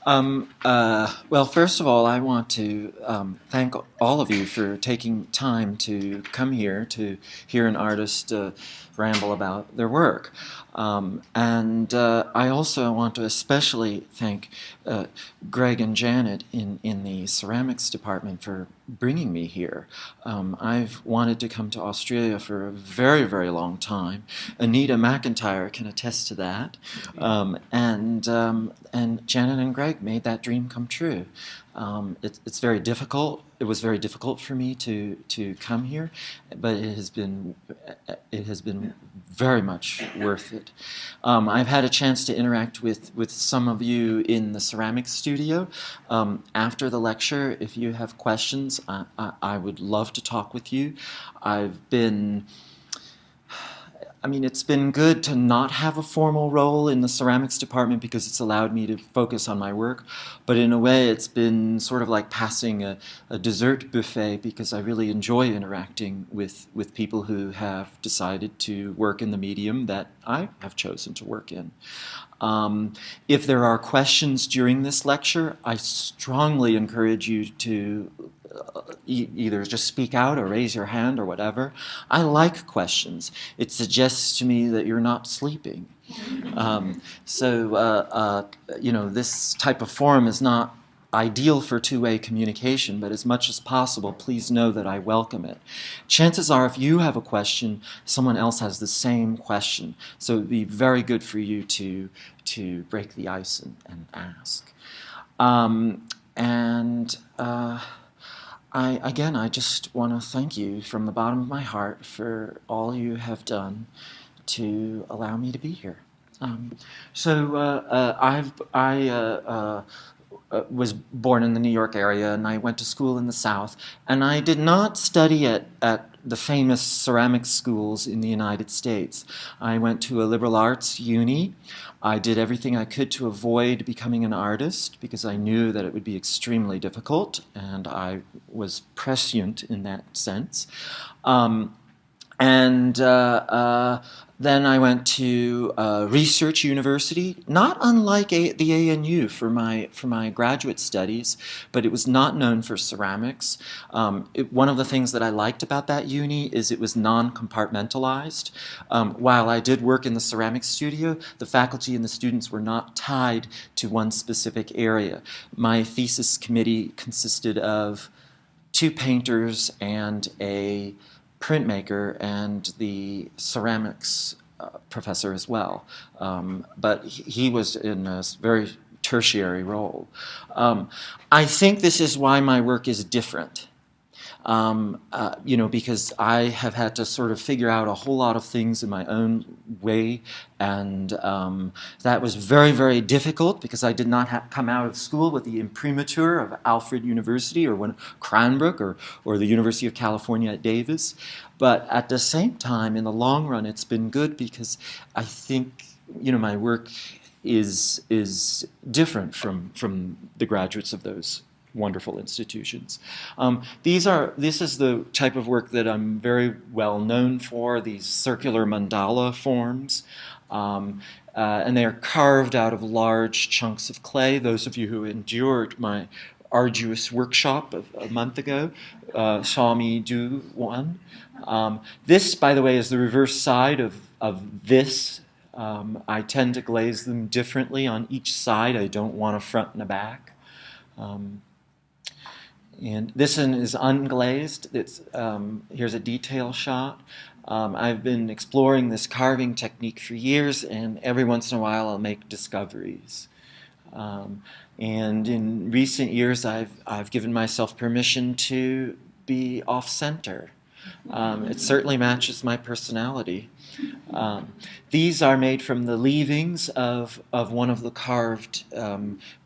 Well, first of all, I want to thank all of you for taking time to come here to hear an artist ramble about their work. And I also want to especially thank Greg and Janet in the ceramics department for bringing me here. I've wanted to come to Australia for a very, very long time. Anita McIntyre can attest to that. And Janet and Greg made that dream come true. It's very difficult. It was very difficult for me to come here, but it has been very much worth it. I've had a chance to interact with some of you in the ceramics studio. After the lecture, if you have questions, I would love to talk with you. It's been good to not have a formal role in the ceramics department because it's allowed me to focus on my work. But in a way, it's been sort of like passing a dessert buffet because I really enjoy interacting with people who have decided to work in the medium that I have chosen to work in. If there are questions during this lecture, I strongly encourage you to either just speak out or raise your hand or whatever. I like questions. It suggests to me that you're not sleeping. This type of forum is not ideal for two-way communication, but as much as possible, please know that I welcome it. Chances are, if you have a question, someone else has the same question. So it would be very good for you to break the ice and ask. I just want to thank you from the bottom of my heart for all you have done to allow me to be here. I was born in the New York area, and I went to school in the South, and I did not study at the famous ceramics schools in the United States. I went to a liberal arts uni. I did everything I could to avoid becoming an artist because I knew that it would be extremely difficult, and I was prescient in that sense. Then I went to Research University, not unlike the ANU for my graduate studies, but it was not known for ceramics. One of the things that I liked about that uni is it was non-compartmentalized. While I did work in the ceramics studio, the faculty and the students were not tied to one specific area. My thesis committee consisted of 2 painters and a printmaker and the ceramics professor as well. But he was in a very tertiary role. I think this is why my work is different. Because I have had to sort of figure out a whole lot of things in my own way, and that was very, very difficult because I did not come out of school with the imprimatur of Alfred University or Cranbrook or the University of California at Davis. But at the same time, in the long run, it's been good because I think, my work is different from the graduates of those wonderful institutions. This is the type of work that I'm very well known for, these circular mandala forms. And they are carved out of large chunks of clay. Those of you who endured my arduous workshop a month ago saw me do one. This, by the way, is the reverse side of this. I tend to glaze them differently on each side. I don't want a front and a back. And this one is unglazed. Here's a detail shot. I've been exploring this carving technique for years, and every once in a while I'll make discoveries. And in recent years I've given myself permission to be off-center. It certainly matches my personality. These are made from the leavings of one of the carved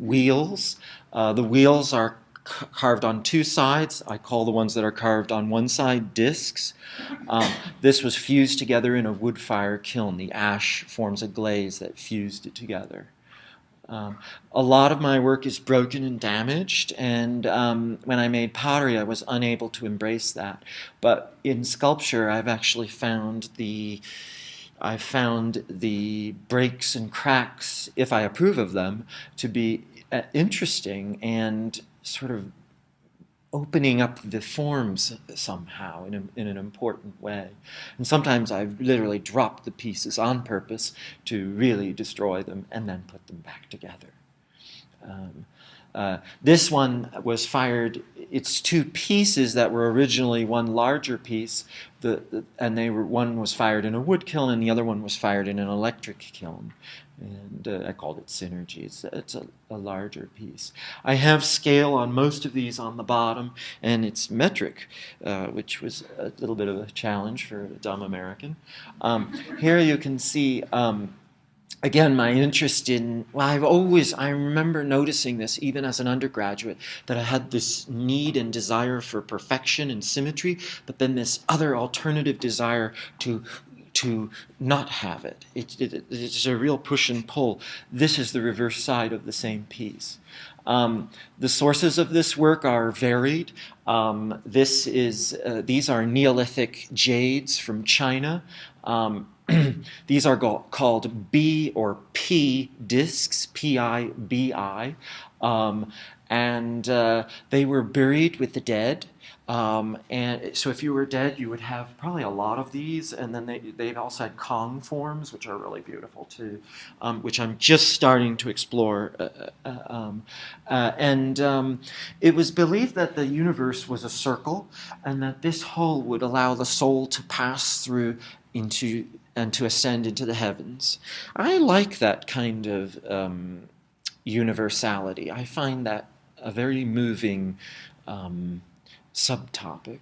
wheels. The wheels are carved on 2 sides. I call the ones that are carved on one side discs. This was fused together in a wood fire kiln. The ash forms a glaze that fused it together. A lot of my work is broken and damaged, and when I made pottery I was unable to embrace that. But in sculpture I've actually found the breaks and cracks, if I approve of them, to be interesting and sort of opening up the forms somehow in an important way. And sometimes I've literally dropped the pieces on purpose to really destroy them and then put them back together. This one was fired. It's two pieces that were originally one larger piece, one was fired in a wood kiln and the other one was fired in an electric kiln. And I called it Synergy. It's a larger piece. I have scale on most of these on the bottom, and it's metric, which was a little bit of a challenge for a dumb American. Here you can see, again, my interest in, I remember noticing this even as an undergraduate, that I had this need and desire for perfection and symmetry, but then this other alternative desire to not have it. It's a real push and pull. This is the reverse side of the same piece. The sources of this work are varied. These are Neolithic jades from China. These are called B or P discs, P-I-B-I, and they were buried with the dead. And so if you were dead, you would have probably a lot of these, and then they've also had Kong forms, which are really beautiful too, which I'm just starting to explore. It was believed that the universe was a circle, and that this hole would allow the soul to pass through and to ascend into the heavens. I like that kind of universality. I find that a very moving subtopic.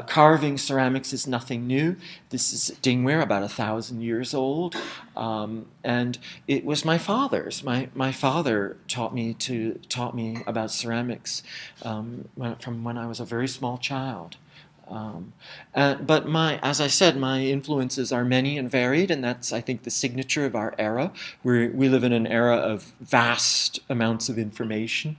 Carving ceramics is nothing new. This is dingware, about 1,000 years old, and it was my father's. My father taught me about ceramics from when I was a very small child. But as I said, my influences are many and varied, and that's, I think, the signature of our era. We live in an era of vast amounts of information.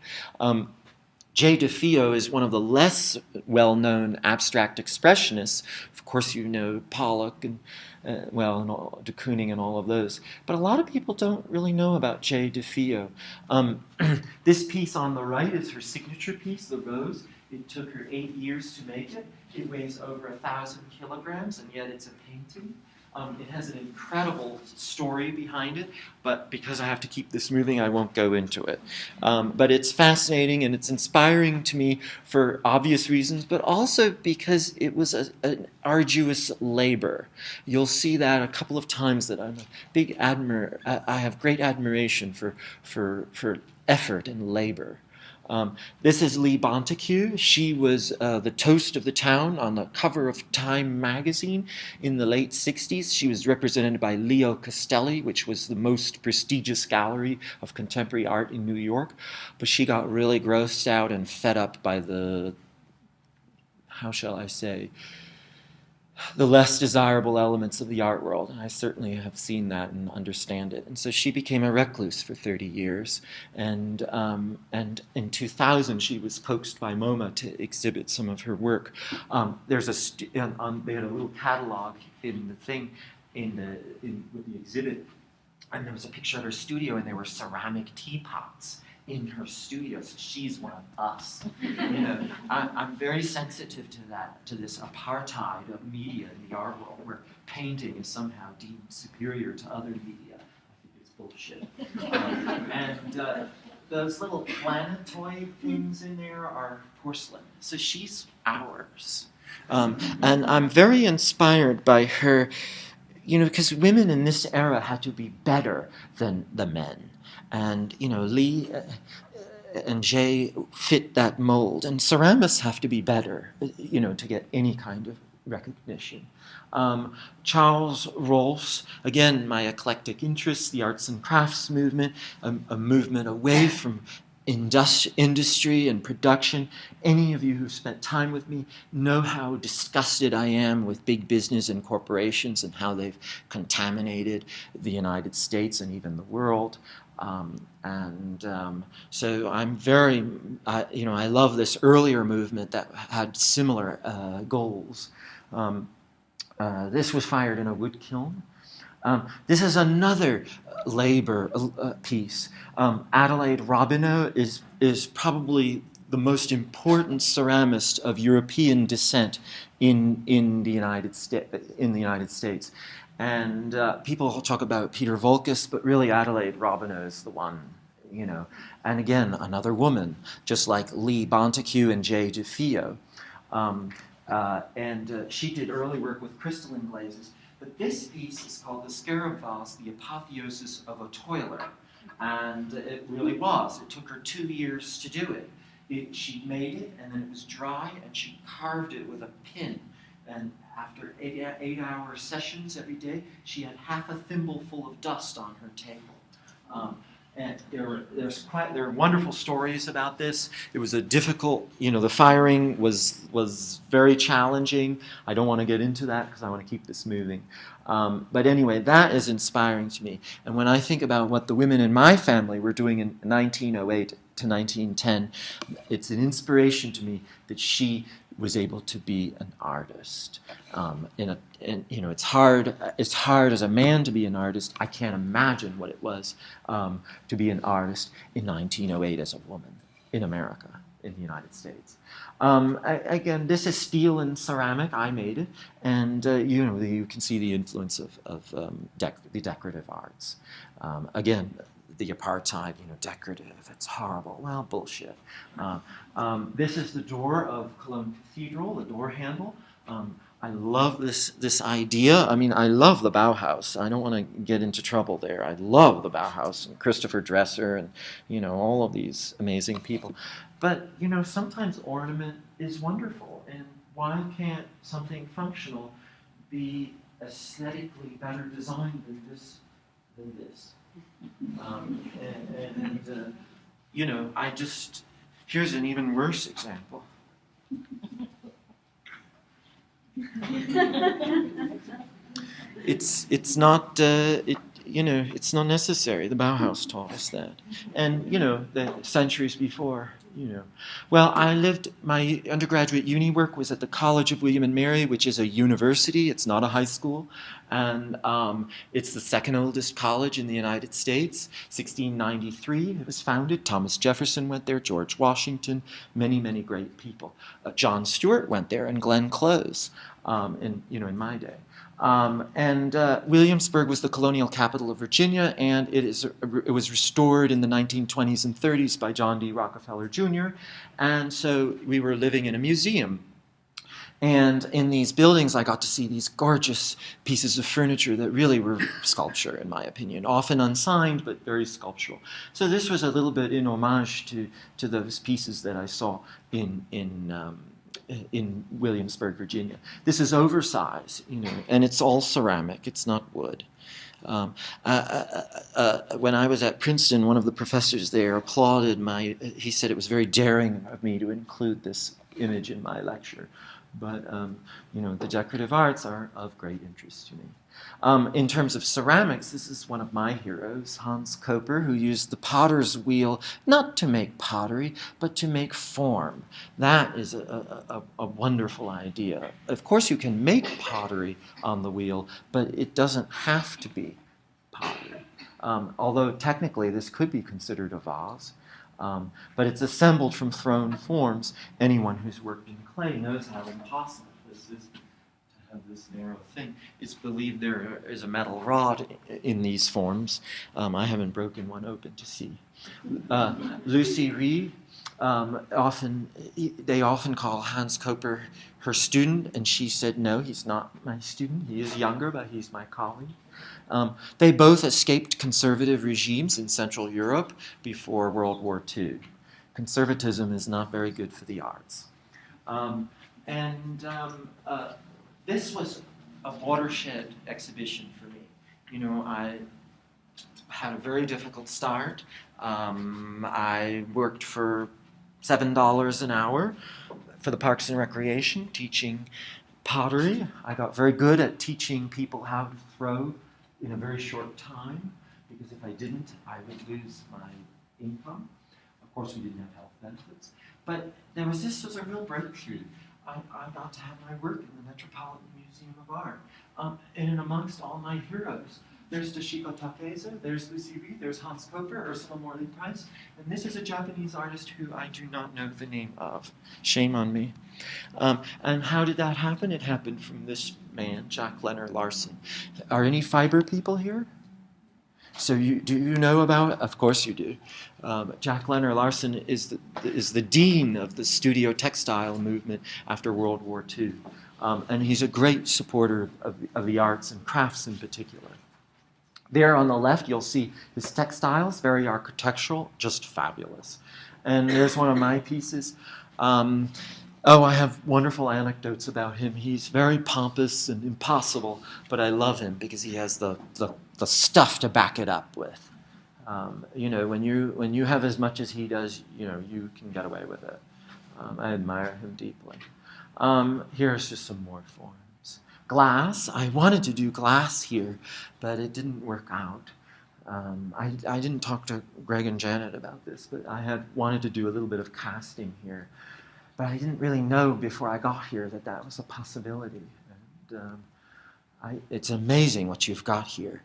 J. DeFeo is one of the less well-known abstract expressionists. Of course, you know Pollock and de Kooning and all of those. But a lot of people don't really know about J. DeFeo. This piece on the right is her signature piece, the Rose. It took her 8 years to make it. It weighs over 1,000 kilograms, and yet it's a painting. It has an incredible story behind it, but because I have to keep this moving, I won't go into it. But it's fascinating and it's inspiring to me for obvious reasons, but also because it was an arduous labor. You'll see that a couple of times that I'm a big I have great admiration for effort and labor. This is Lee Bontecou. She was the toast of the town on the cover of Time magazine in the late 60s. She was represented by Leo Castelli, which was the most prestigious gallery of contemporary art in New York. But she got really grossed out and fed up by the, how shall I say, the less desirable elements of the art world. And I certainly have seen that and understand it. And so she became a recluse for 30 years. And in 2000, she was coaxed by MoMA to exhibit some of her work. They had a little catalog in the thing, with the exhibit. And there was a picture of her studio, and there were ceramic teapots in her studio. So she's one of us. I'm very sensitive to that, to this apartheid of media in the art world, where painting is somehow deemed superior to other media. I think it's bullshit. Those little planetoid things in there are porcelain. So she's ours. And I'm very inspired by her, because women in this era had to be better than the men. And, Lee and Jay fit that mold. And ceramists have to be better, to get any kind of recognition. Charles Rolfs, again, my eclectic interests, the arts and crafts movement, a movement away from industry and production. Any of you who've spent time with me know how disgusted I am with big business and corporations and how they've contaminated the United States and even the world. So I'm very, I love this earlier movement that had similar goals. This was fired in a wood kiln. This is another labor piece. Adelaide Robineau is probably the most important ceramist of European descent in the United States. And people talk about Peter Voulkos, but really Adelaide Robineau is the one, you know. And again, another woman, just like Lee Bontecou and Jay DeFeo. She did early work with crystalline glazes. But this piece is called the Scarab House, the apotheosis of a toiler. And it really was. It took her 2 years to do it. She made it, and then it was dry, and she carved it with a pin. And after 8-hour sessions every day, she had half a thimbleful of dust on her table. And there are wonderful stories about this. It was a difficult, the firing was very challenging. I don't want to get into that because I want to keep this moving. But anyway, that is inspiring to me. And when I think about what the women in my family were doing in 1908 to 1910, it's an inspiration to me that she was able to be an artist. It's hard as a man to be an artist. I can't imagine what it was to be an artist in 1908 as a woman in America, in the United States. Again, this is steel and ceramic. I made it, and you can see the influence of the decorative arts. Again, the apartheid, decorative, it's horrible. Well, bullshit. This is the door of Cologne Cathedral, the door handle. I love this idea. I mean, I love the Bauhaus. I don't want to get into trouble there. I love the Bauhaus and Christopher Dresser and, all of these amazing people. But, sometimes ornament is wonderful. And why can't something functional be aesthetically better designed than this? Here's an even worse example. It's not necessary. The Bauhaus taught us that, and the centuries before. Well, my undergraduate uni work was at the College of William and Mary, which is a university. It's not a high school, and it's the second oldest college in the United States. 1693 it was founded. Thomas Jefferson went there, George Washington, many, many great people. John Stewart went there, and Glenn Close, in my day. Williamsburg was the colonial capital of Virginia, and it was restored in the 1920s and 30s by John D. Rockefeller Jr., and so we were living in a museum. And in these buildings, I got to see these gorgeous pieces of furniture that really were sculpture, in my opinion, often unsigned, but very sculptural. So this was a little bit in homage to those pieces that I saw in Williamsburg, Virginia. This is oversized, and it's all ceramic. It's not wood. When I was at Princeton, one of the professors there applauded he said it was very daring of me to include this image in my lecture. But, the decorative arts are of great interest to me. In terms of ceramics, this is one of my heroes, Hans Koper, who used the potter's wheel not to make pottery, but to make form. That is a wonderful idea. Of course, you can make pottery on the wheel, but it doesn't have to be pottery. Although technically this could be considered a vase. But it's assembled from thrown forms. Anyone who's worked in clay knows how impossible this is to have this narrow thing. It's believed there is a metal rod in these forms. I haven't broken one open to see. Lucy Reed, they often call Hans Koper her student, and she said, no, he's not my student. He is younger, but he's my colleague. They both escaped conservative regimes in Central Europe before World War II. Conservatism is not very good for the arts. This was a watershed exhibition for me. I had a very difficult start. I worked for $7 an hour for the Parks and Recreation, teaching pottery. I got very good at teaching people how to throw in a very short time, because if I didn't, I would lose my income. Of course, we didn't have health benefits. But this was a real breakthrough. I got to have my work in the Metropolitan Museum. Museum of Art. And amongst all my heroes, there's Toshiko Takeza, there's Lucy Reed, there's Hans Koper, Ursula Morley Price, and this is a Japanese artist who I do not know the name of. Shame on me. And how did that happen? It happened from this man, Jack Leonard Larson. Are any fiber people here? So do you know about it? Of course you do. Jack Leonard Larson is the dean of the studio textile movement after World War II. And he's a great supporter of the arts and crafts in particular. There on the left, you'll see his textiles, very architectural, just fabulous. And there's one of my pieces. I have wonderful anecdotes about him. He's very pompous and impossible, but I love him because he has the stuff to back it up with. When you have as much as he does, you can get away with it. I admire him deeply. Here's just some more forms. Glass. I wanted to do glass here, but it didn't work out. I didn't talk to Greg and Janet about this, but I had wanted to do a little bit of casting here. But I didn't really know before I got here that was a possibility. And it's amazing what you've got here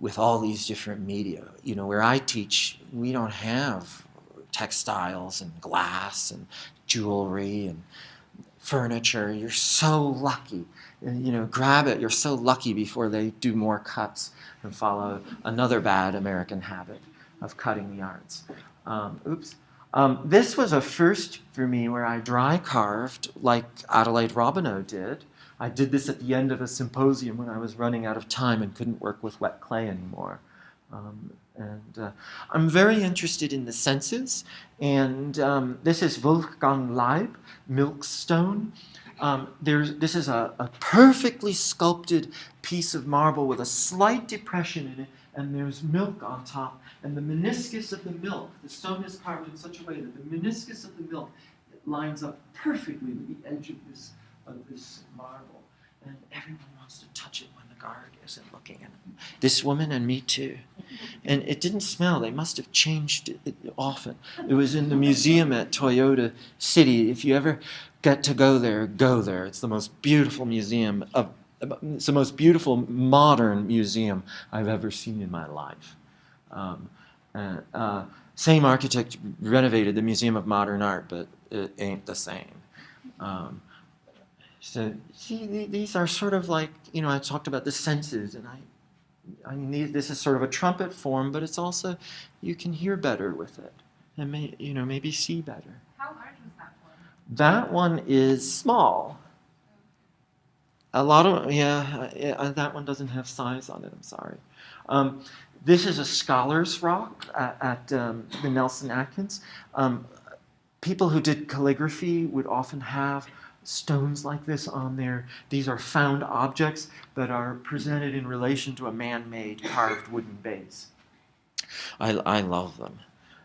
with all these different media. Where I teach, we don't have textiles and glass and jewelry and furniture. You're so lucky. Grab it. You're so lucky before they do more cuts and follow another bad American habit of cutting the arts. This was a first for me where I dry carved like Adelaide Robineau did. I did this at the end of a symposium when I was running out of time and couldn't work with wet clay anymore. I'm very interested in the senses, and this is Wolfgang Leib, Milkstone. This is a perfectly sculpted piece of marble with a slight depression in it, and there's milk on top. And the meniscus of the milk, the stone is carved in such a way that the meniscus of the milk lines up perfectly with the edge of this marble. And everyone wants to touch it when the guard isn't looking at them. This woman and me too. And it didn't smell. They must have changed it often. It was in the museum at Toyota City. If you ever get to go there, go there. It's the most beautiful museum it's the most beautiful modern museum I've ever seen in my life. Same architect renovated the Museum of Modern Art, but it ain't the same. So see, these are sort of like, I talked about the senses, and this is sort of a trumpet form, but it's also, you can hear better with it, and maybe see better. How large was that one? That one is small. A lot of, that one doesn't have size on it, I'm sorry. This is a scholar's rock at the Nelson Atkins. People who did calligraphy would often have stones like this on there. These are found objects that are presented in relation to a man-made carved wooden base. I love them.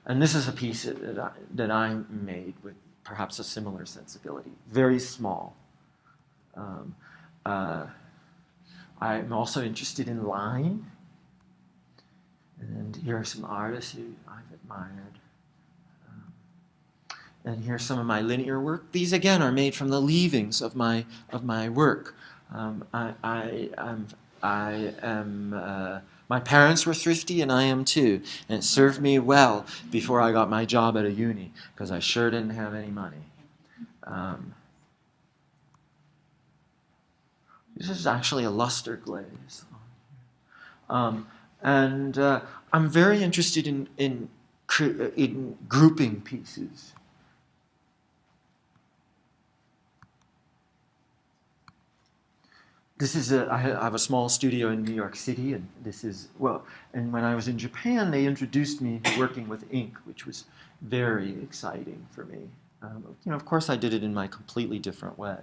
And this is a piece that I made with perhaps a similar sensibility. Very small. I'm also interested in line. And here are some artists who I've admired. And here's some of my linear work. These again are made from the leavings of my work. My parents were thrifty, and I am too. And it served me well before I got my job at a uni, because I sure didn't have any money. This is actually a luster glaze. I'm very interested in grouping pieces. I have a small studio in New York City, and and when I was in Japan, they introduced me to working with ink, which was very exciting for me. Of course, I did it in my completely different way.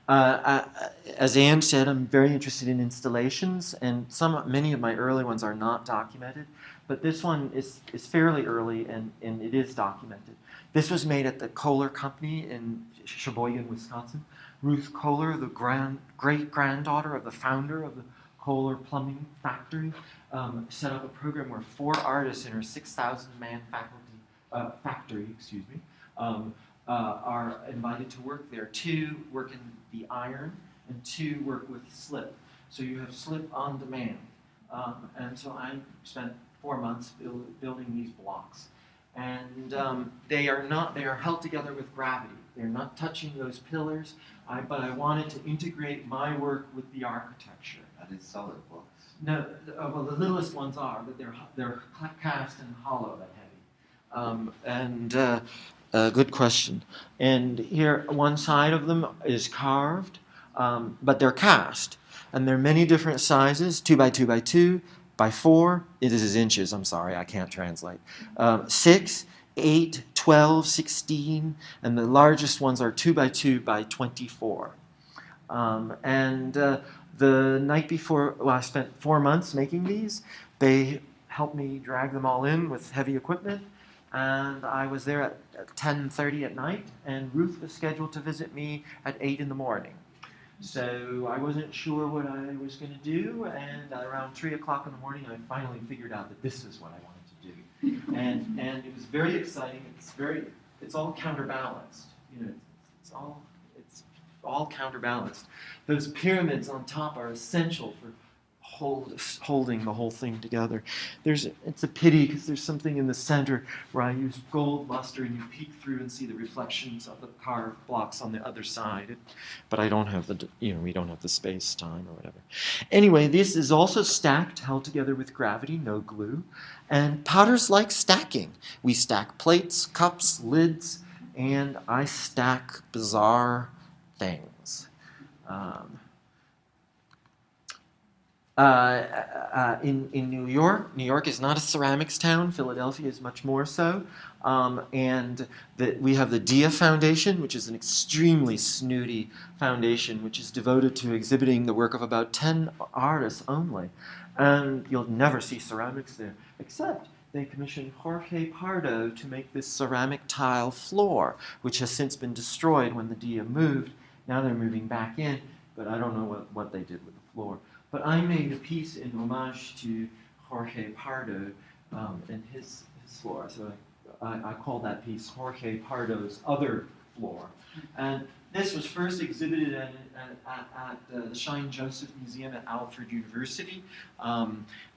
As Anne said, I'm very interested in installations, and many of my early ones are not documented, but this one is fairly early, and it is documented. This was made at the Kohler Company in Sheboygan, Wisconsin. Ruth Kohler, the great-granddaughter of the founder of the Kohler Plumbing Factory, set up a program where 4 artists in her 6,000-man factory, are invited to work there. 2 work in the iron and 2 work with slip. So you have slip on demand. And so I spent 4 months building these blocks. And they are held together with gravity. They're not touching those pillars, but I wanted to integrate my work with the architecture. Are they solid blocks? No, well, the littlest ones are, but they're cast and hollow and heavy. Good question. And here, one side of them is carved, but they're cast. And there are many different sizes, 2 by 2 by 2, by 4. This is inches, I'm sorry, I can't translate. 6, 8, 12, 16, and the largest ones are 2 by 2 by 24. The night before, well, I spent 4 months making these. They helped me drag them all in with heavy equipment. And I was there at 10:30 at night, and Ruth was scheduled to visit me at 8 in the morning. So I wasn't sure what I was going to do, and around 3 o'clock in the morning, I finally figured out that this is what I wanted to do. And it was very exciting. It's all counterbalanced. You know, it's all counterbalanced. Those pyramids on top are essential for holding the whole thing together. It's a pity because there's something in the center where I use gold luster and you peek through and see the reflections of the carved blocks on the other side. But I don't have we don't have the space, time, or whatever. Anyway, this is also stacked, held together with gravity, no glue. And potters like stacking. We stack plates, cups, lids, and I stack bizarre things. In New York is not a ceramics town. Philadelphia is much more so. We have the Dia Foundation, which is an extremely snooty foundation, which is devoted to exhibiting the work of about 10 artists only. And you'll never see ceramics there, except they commissioned Jorge Pardo to make this ceramic tile floor, which has since been destroyed when the Dia moved. Now they're moving back in, but I don't know what they did with the floor. But I made a piece in homage to Jorge Pardo and his floor. So I called that piece Jorge Pardo's Other Floor. And this was first exhibited at the Shine Joseph Museum at Alfred University.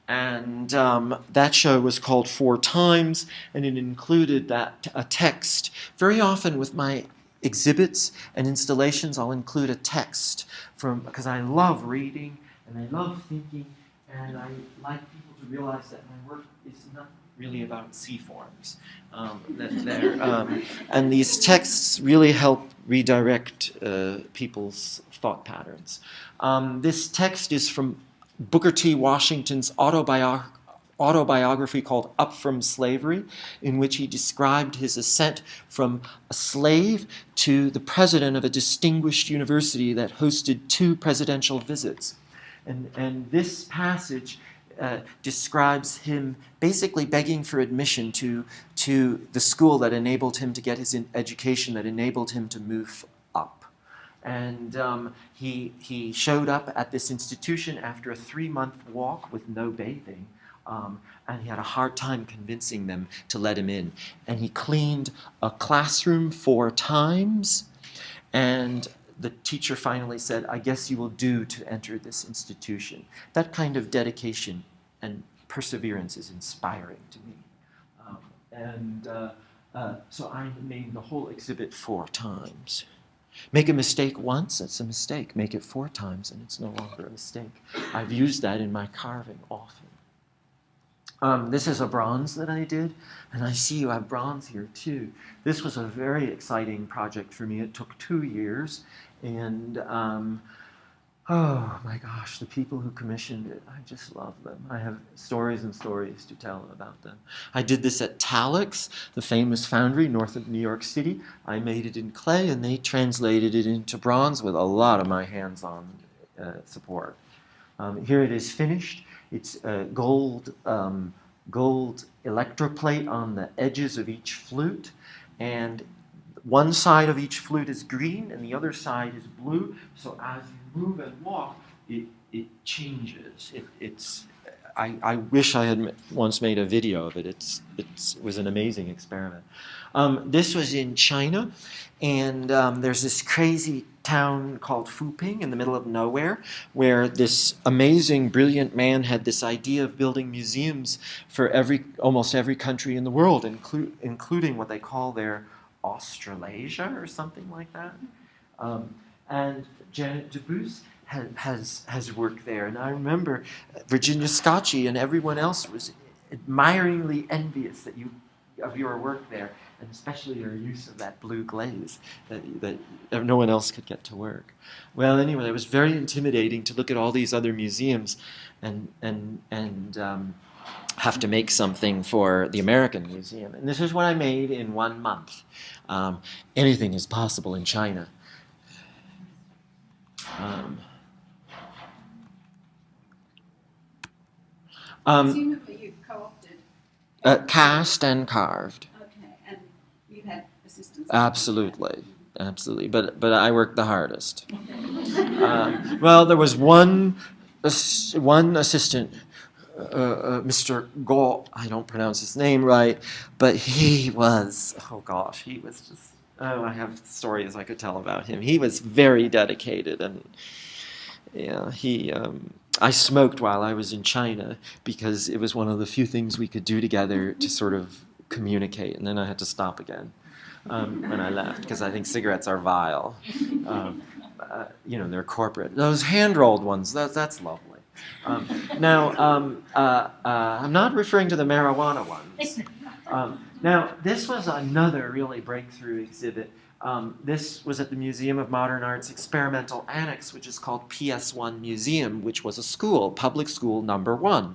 That show was called 4 Times, and it included a text. Very often with my exhibits and installations, I'll include a text because I love reading and I love thinking, and I like people to realize that my work is not really about C-forms. And these texts really help redirect people's thought patterns. This text is from Booker T. Washington's autobiography called Up From Slavery, in which he described his ascent from a slave to the president of a distinguished university that hosted 2 presidential visits. And this passage describes him basically begging for admission to the school that enabled him to get his education, that enabled him to move up. And he showed up at this institution after a 3-month walk with no bathing. And he had a hard time convincing them to let him in. And he cleaned a classroom 4 times, and the teacher finally said, "I guess you will do to enter this institution." That kind of dedication and perseverance is inspiring to me. So I named the whole exhibit 4 times. Make a mistake once, it's a mistake. Make it 4 times, and it's no longer a mistake. I've used that in my carving often. This is a bronze that I did, and I see you have bronze here too. This was a very exciting project for me. It took 2 years, and oh my gosh, the people who commissioned it, I just love them. I have stories and stories to tell about them. I did this at Talix, the famous foundry north of New York City. I made it in clay, and they translated it into bronze with a lot of my hands-on support. Here it is finished. It's gold electroplate on the edges of each flute, and one side of each flute is green and the other side is blue. So as you move and walk, it changes. I wish I had once made a video of it. It was an amazing experiment. This was in China, and there's this crazy town called Fuping in the middle of nowhere, where this amazing, brilliant man had this idea of building museums for almost every country in the world, including what they call their Australasia or something like that. And Janet DeBruce has worked there. And I remember Virginia Scotchy and everyone else was admiringly envious of your work there, and especially your use of that blue glaze that no one else could get to work. Well, anyway, it was very intimidating to look at all these other museums and have to make something for the American Museum. And this is what I made in 1 month. Anything is possible in China. Presumably you've co-opted. Cast and carved. Okay, and you've had assistance. Absolutely, absolutely. But I worked the hardest. Well, there was one assistant, Mr. Go. I don't pronounce his name right, but he was. Oh gosh, he was just. Oh, I have stories I could tell about him. He was very dedicated, and yeah, I smoked while I was in China because it was one of the few things we could do together to sort of communicate, and then I had to stop again when I left because I think cigarettes are vile. They're corporate. Those hand-rolled ones, that's lovely. Now, I'm not referring to the marijuana ones. Now, this was another really breakthrough exhibit. This was at the Museum of Modern Art's experimental annex, which is called Ps1 Museum, which was a school, public school #1.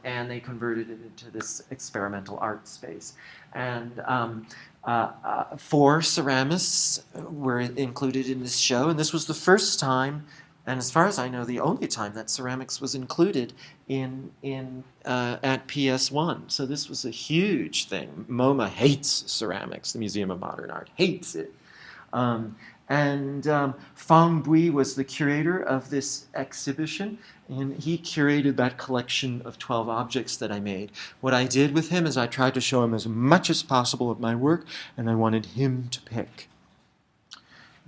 And they converted it into this experimental art space. And 4 ceramists were included in this show, and this was the first time, and as far as I know, the only time that ceramics was included at PS1. So this was a huge thing. MoMA hates ceramics. The Museum of Modern Art hates it. Fang Bui was the curator of this exhibition, and he curated that collection of 12 objects that I made. What I did with him is I tried to show him as much as possible of my work, and I wanted him to pick.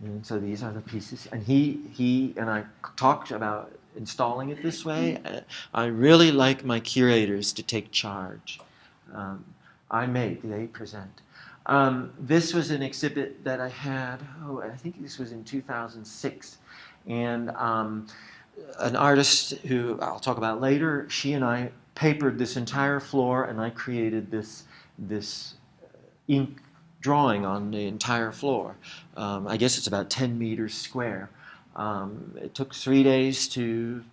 And so these are the pieces. And he and I talked about installing it this way. I really like my curators to take charge. I make, they present. This was an exhibit that I had, I think this was in 2006. And an artist who I'll talk about later, she and I papered this entire floor, and I created this ink drawing on the entire floor. I guess it's about 10 meters square. It took 3 days to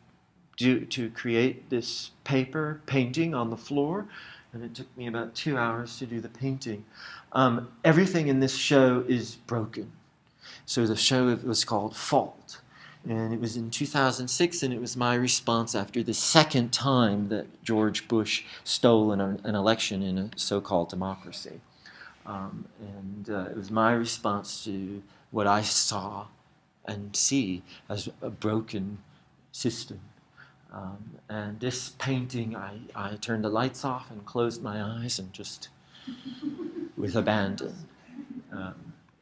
create this paper painting on the floor, and it took me about 2 hours to do the painting. Everything in this show is broken. So the show was called Fault, and it was in 2006, and it was my response after the second time that George Bush stole an election in a so-called democracy. It was my response to what I saw and see as a broken system. And this painting, I turned the lights off and closed my eyes and just with abandon.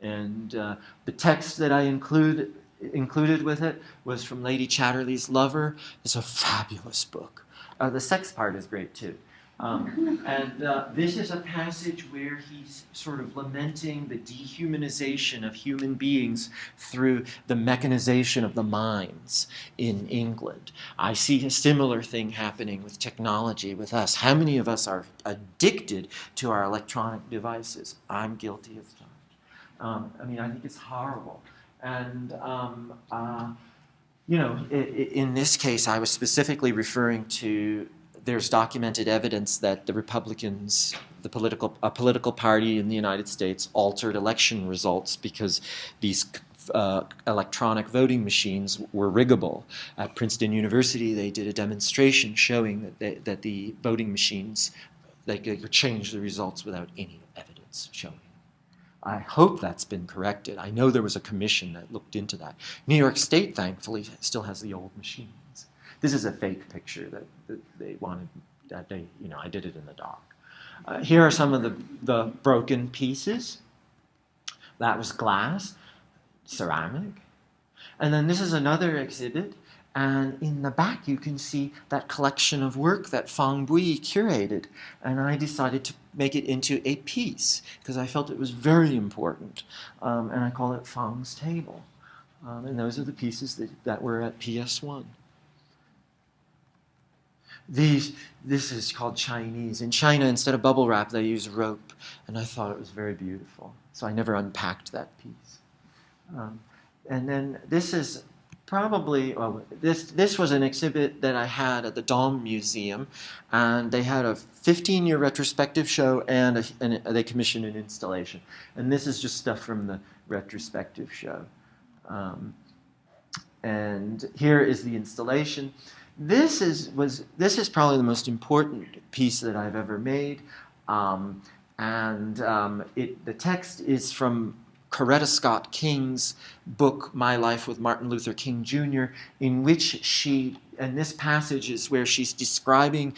The text that I included with it was from Lady Chatterley's Lover. It's a fabulous book. The sex part is great too. This is a passage where he's sort of lamenting the dehumanization of human beings through the mechanization of the mines in England. I see a similar thing happening with technology with us. How many of us are addicted to our electronic devices? I'm guilty of that. I think it's horrible. And in this case, I was specifically referring to there's documented evidence that the Republicans, a political party in the United States, altered election results because these electronic voting machines were riggable. At Princeton University, they did a demonstration showing that the voting machines, they could change the results without any evidence showing. I hope that's been corrected. I know there was a commission that looked into that. New York State, thankfully, still has the old machines. This is a fake picture that they wanted. I did it in the dark. Here are some of the broken pieces. That was glass, ceramic, And then this is another exhibit. And in the back, you can see that collection of work that Fang Bui curated. And I decided to make it into a piece because I felt it was very important. And I call it Fang's Table. And those are the pieces that were at PS1. This is called Chinese. In China, instead of bubble wrap, they use rope. And I thought it was very beautiful. So I never unpacked that piece. And then this is probably, well, this was an exhibit that I had at the Dom Museum, and they had a 15-year retrospective show, and they commissioned an installation. And this is just stuff from the retrospective show. And here is the installation. This is probably the most important piece that I've ever made, the text is from Coretta Scott King's book, My Life with Martin Luther King Jr., in which and this passage is where she's describing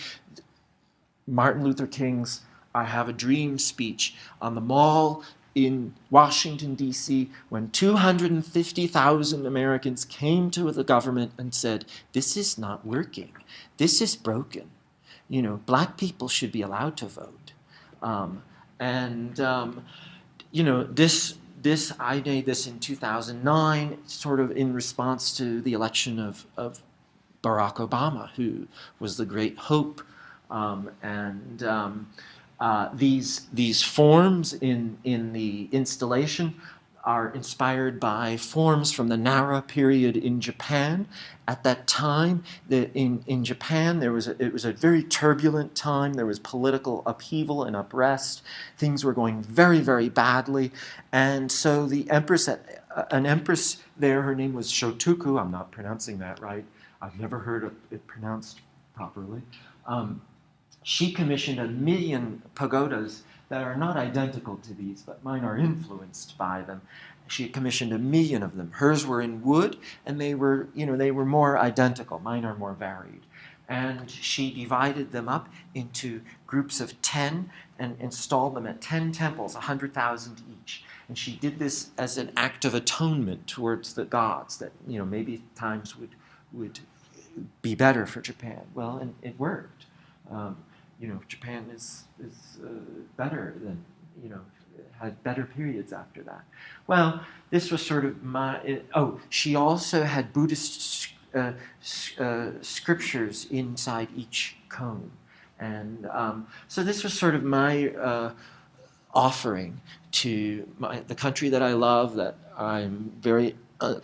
Martin Luther King's I Have a Dream speech on the Mall in Washington, D.C., when 250,000 Americans came to the government and said, this is not working. This is broken. You know, black people should be allowed to vote. You know, I made this in 2009, sort of in response to the election of Barack Obama, who was the great hope. These forms in the installation are inspired by forms from the Nara period in Japan. At that time, in Japan, it was a very turbulent time. There was political upheaval and unrest. Things were going very, very badly. And so the empress, an empress there, her name was Shotoku. I'm not pronouncing that right. I've never heard it pronounced properly. She commissioned 1 million pagodas that are not identical to these, but mine are influenced by them. She commissioned 1 million of them. Hers were in wood, and they were more identical. Mine are more varied. And she divided them up into groups of 10 and installed them at 10 temples, 100,000 each. And she did this as an act of atonement towards the gods, that maybe times would be better for Japan. Well, and it worked. Japan is better than, had better periods after that. Well, this was sort of she also had Buddhist scriptures inside each cone. And so this was sort of my offering to the country that I love, that I'm very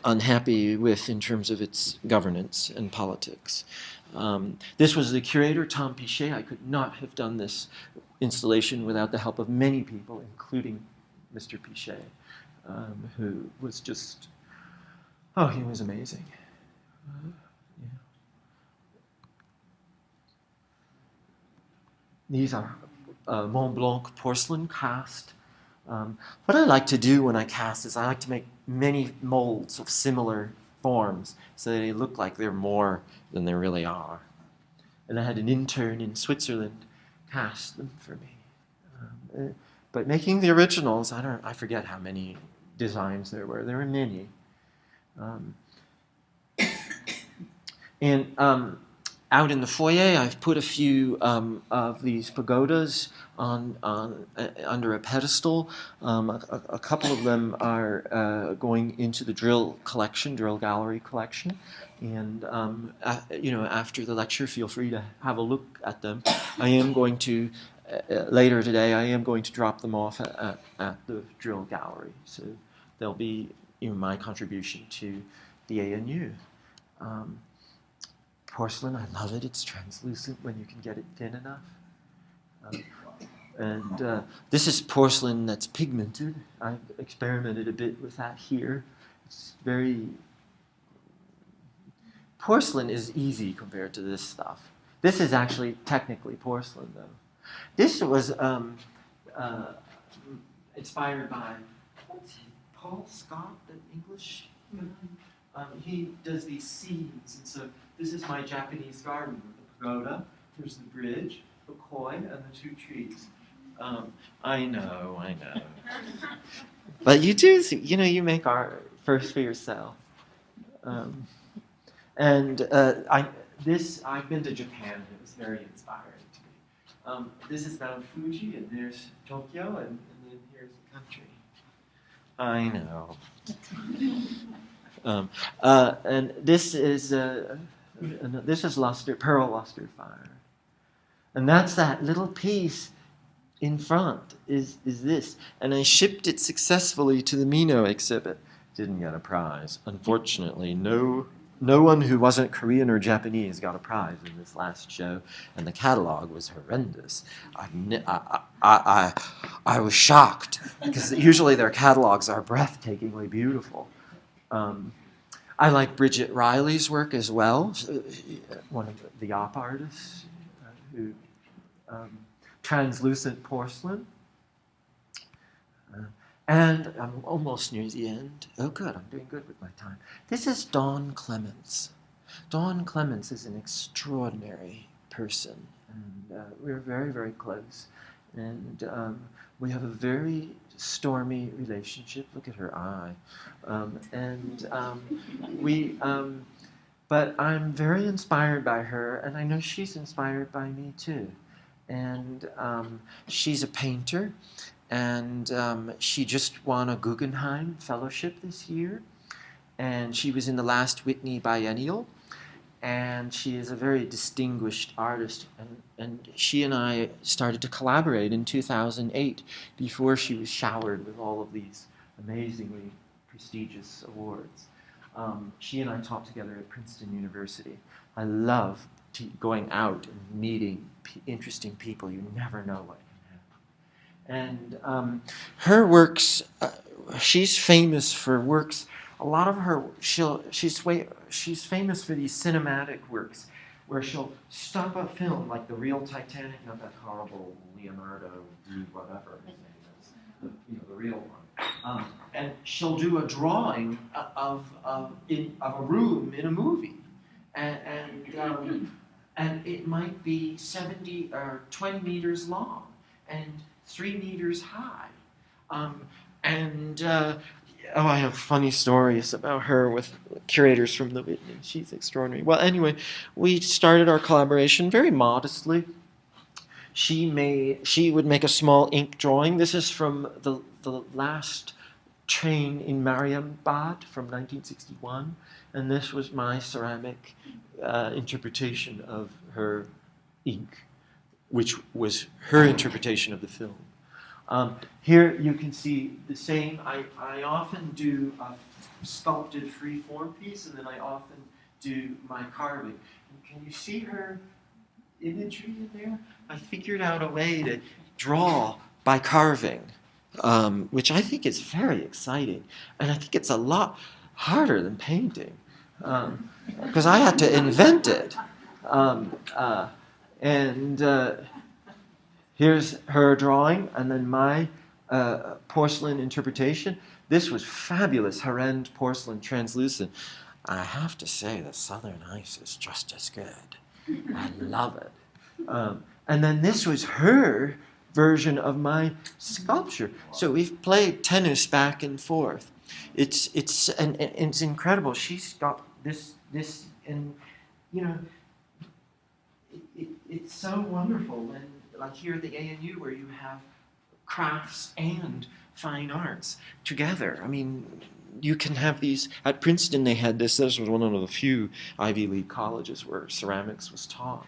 unhappy with in terms of its governance and politics. This was the curator, Tom Pichet. I could not have done this installation without the help of many people, including Mr. Pichet, who was just, he was amazing. Yeah. These are Mont Blanc porcelain cast. What I like to do when I cast is I like to make many molds of similar forms so that they look like they're more than they really are. And I had an intern in Switzerland cast them for me. But making the originals, I forget how many designs there were. There were many. Out in the foyer, I've put a few of these pagodas under a pedestal. A couple of them are going into the drill gallery collection. And after the lecture, feel free to have a look at them. I am going to later today. I am going to drop them off at the drill gallery. So they'll be my contribution to the ANU. Porcelain, I love it. It's translucent when you can get it thin enough. This is porcelain that's pigmented. I've experimented a bit with that here. It's porcelain is easy compared to this stuff. This is actually technically porcelain, though. This was inspired by Paul Scott, the English guy. He does these scenes, and so this is my Japanese garden with the pagoda. Here's the bridge, the koi, and the 2 trees. I know. But you do, you make art first for yourself. Um, and I've been to Japan, and it was very inspiring to me. This is Mount Fuji, and there's Tokyo, and then here's the country. I know. And this is pearl luster fire, and that's that little piece in front is this, and I shipped it successfully to the Mino exhibit. Didn't get a prize, unfortunately. No one who wasn't Korean or Japanese got a prize in this last show, and the catalog was horrendous. I was shocked because usually their catalogs are breathtakingly beautiful. I like Bridget Riley's work as well, one of the op artists who translucent porcelain. And I'm almost near the end. Oh, good, I'm doing good with my time. This is Dawn Clements. Dawn Clements is an extraordinary person, and we're very, very close. And we have a very stormy relationship. Look at her eye. But I'm very inspired by her, and I know she's inspired by me too. And she's a painter, and she just won a Guggenheim Fellowship this year, and she was in the last Whitney Biennial, and she is a very distinguished artist, and she and I started to collaborate in 2008 before she was showered with all of these amazingly prestigious awards. She and I taught together at Princeton University. I love going out and meeting interesting people. You never know what can happen. And her works, she's famous for works. A lot of her, she's famous for these cinematic works where she'll stop a film like the real Titanic, not that horrible Leonardo, whatever his name is, the real one. And she'll do a drawing of a room in a movie, and it might be 70 or 20 meters long and 3 meters high. I have funny stories about her with curators from the Whitney. She's extraordinary. Well, anyway, we started our collaboration very modestly. She would make a small ink drawing. This is from the last train in Marienbad from 1961, and this was my ceramic interpretation of her ink, which was her interpretation of the film. Here you can see the same. I often do a sculpted free-form piece, and then I often do my carving. And can you see her imagery in there? I figured out a way to draw by carving, which I think is very exciting. And I think it's a lot harder than painting, because I had to invent it. Here's her drawing, and then my porcelain interpretation. This was fabulous, Harend porcelain, translucent. I have to say the Southern Ice is just as good. I love it. And then this was her version of my sculpture. So we've played tennis back and forth. It's incredible. She's got this, and it's so wonderful when, like here at the ANU, where you have crafts and fine arts together. I mean, you can have these. At Princeton, they had this. This was one of the few Ivy League colleges where ceramics was taught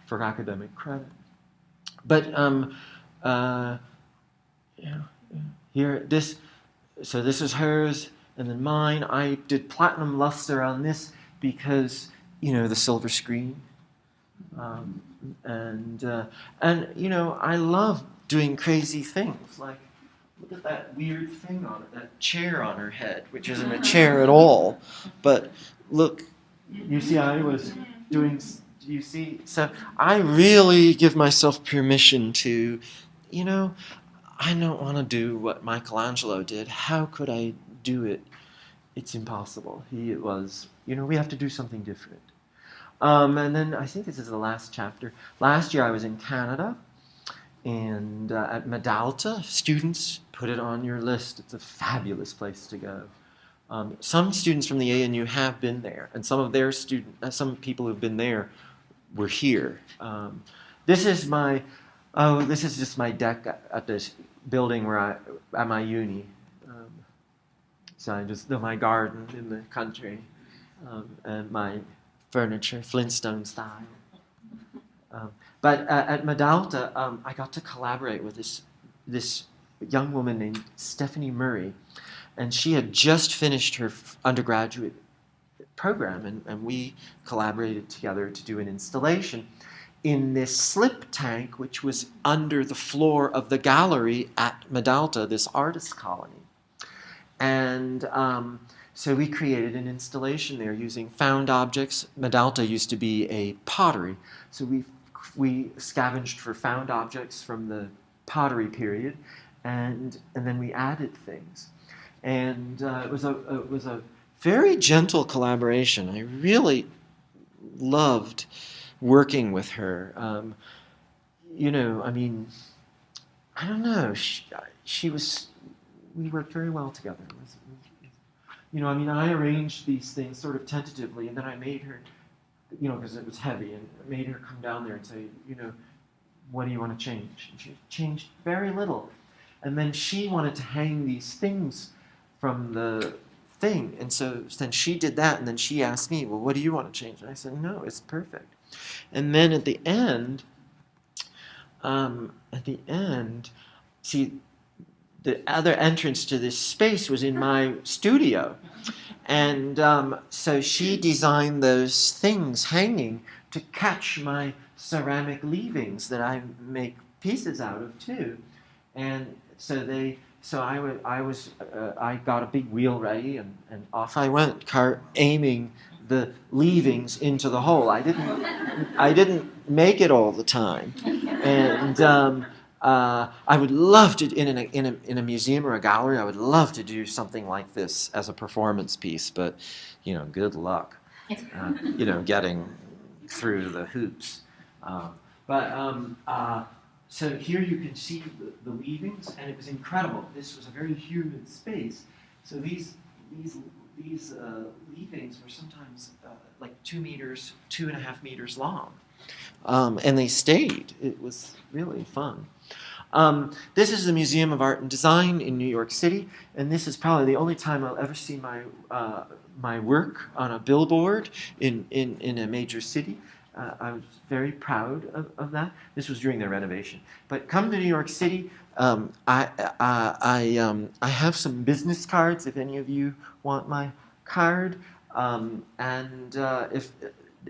for academic credit. But here, this is hers, and then mine. I did platinum luster on this because the silver screen. I love doing crazy things. Like, look at that weird thing on it, that chair on her head, which isn't a chair at all. But look, you see, I was doing. Do you see? So I really give myself permission to, I don't want to do what Michelangelo did. How could I do it? It's impossible. We have to do something different. And then I think this is the last chapter. Last year I was in Canada, and at Mandala. Students, put it on your list. It's a fabulous place to go. Some students from the ANU have been there, and some of their some people who've been there were here. This is just my deck at this building at my uni. So I just my garden in the country, and my furniture, Flintstone style. But at Mandala, I got to collaborate with this young woman named Stephanie Murray, and she had just finished her undergraduate program, and we collaborated together to do an installation in this slip tank, which was under the floor of the gallery at Mandala, this artist colony. And so we created an installation there using found objects. Mandala used to be a pottery, so we scavenged for found objects from the pottery period, and then we added things. And it was a very gentle collaboration. I really loved working with her. I mean, I don't know. She was. We worked very well together. I arranged these things sort of tentatively, and then I made her, because it was heavy, and I made her come down there and say, what do you want to change? And she changed very little. And then she wanted to hang these things from the thing, and so then she did that, and then she asked me, well, what do you want to change? And I said, no, it's perfect. And then at the end, see, the other entrance to this space was in my studio. And so she designed those things hanging to catch my ceramic leavings that I make pieces out of too. And so I got a big wheel ready, and off I went, aiming the leavings into the hole. I didn't make it all the time. And I would love to, in a museum or a gallery, I would love to do something like this as a performance piece, but, good luck, getting through the hoops. So here you can see the leavings, and it was incredible. This was a very humid space. So these leavings were sometimes like 2 meters, 2.5 meters long. And they stayed. It was really fun. This is the Museum of Art and Design in New York City, and this is probably the only time I'll ever see my work on a billboard in a major city. I was very proud of that. This was during their renovation. But come to New York City. I have some business cards if any of you want my card.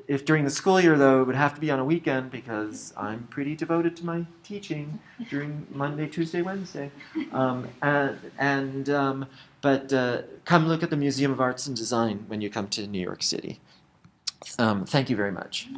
If during the school year, though, it would have to be on a weekend because I'm pretty devoted to my teaching during Monday, Tuesday, Wednesday. But come look at the Museum of Arts and Design when you come to New York City. Thank you very much.